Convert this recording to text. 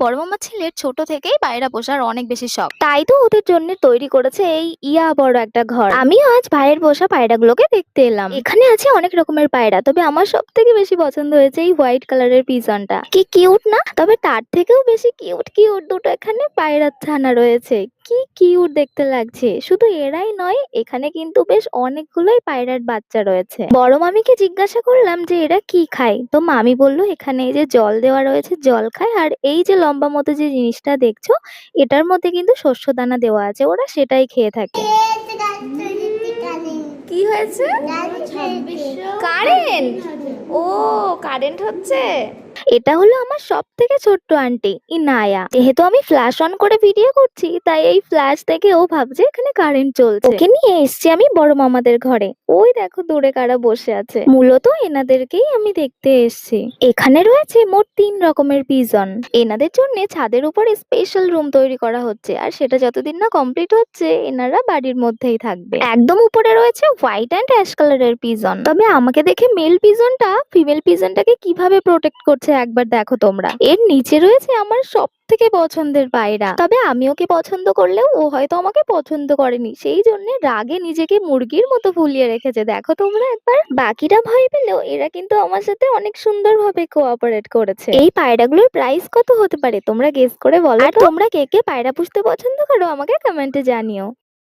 বড় মামার ছেলের ছোট থেকেই পায়রা পোষার অনেক বেশি শখ, তাই তো ওদের জন্য তৈরি করেছে এই বড় একটা ঘর। আমিও আজ ভাইয়ের পোষা পায়রাগুলোকে দেখতে এলাম। এখানে আছে অনেক রকমের পায়রা, তবে আমার সব থেকে বেশি পছন্দ হয়েছে এই হোয়াইট কালারের পিজনটা। কি কিউট না? তবে তার থেকেও বেশি কিউট কিউট দুটো এখানে পায়রার ছানা রয়েছে। কি কিউট দেখতে লাগছে! শুধু এরাই নয়, এখানে কিন্তু বেশ অনেকগুলোই পায়রার বাচ্চা রয়েছে। বড় মামিকে জিজ্ঞাসা করলাম যে এরা কি খায়, তো মামি বলল এখানে এই যে জল দেওয়া রয়েছে জল খায়, আর এই যে লম্বা মতো যে জিনিসটা দেখছো এটার মধ্যে কিন্তু শস্য দানা দেওয়া আছে, ওরা সেটাই খেয়ে থাকে। কি হয়েছে? কারেন্ট? ও, কারেন্ট হচ্ছে। এটা হলো আমার সব থেকে ছোট্ট আন্টি ইনায়া। যেহেতু আমি ফ্ল্যাশ অন করে ভিডিও করছি, তাই এই ফ্ল্যাশ থেকে ও ভাবছে এখানে কারেন্ট চলছে। ওকে নিয়ে এসছি আমি বড় মামাদের ঘরে। ওই দেখো দূরে কারা বসে আছে, মূলত এনাদেরকেই আমি দেখতে এসছি। এখানে রয়েছে মোট 3 রকমের পিজন। এনাদের জন্য ছাদের উপরে স্পেশাল রুম তৈরি করা হচ্ছে, আর সেটা যতদিন না কমপ্লিট হচ্ছে এনারা বাড়ির মধ্যেই থাকবে। একদম উপরে রয়েছে হোয়াইট অ্যান্ড অ্যাশ কালারের পিজন। তবে আমাকে দেখে মেল পিজনটা ফিমেল পিজনটাকে কিভাবে প্রোটেক্ট করছে একবার দেখো তোমরা। এর নিচে রয়েছে আমার সব থেকে পছন্দের পায়রা। তবে আমি ওকে পছন্দ করলেও ও হয়তো আমাকে পছন্দ করেনি, সেই জন্য রাগে নিজেকে মুরগির মতো ফুলিয়ে রেখেছে। দেখো তোমরা একবার। বাকিরা ভয় পেলেও এরা কিন্তু আমার সাথে অনেক সুন্দরভাবে কোঅপারেট করেছে। এই পায়রাগুলোর প্রাইস কত হতে পারে তোমরা গেস করে বলো। আর তোমরা কে কে পায়রা পুষতে পছন্দ করো আমাকে কমেন্টে জানিও।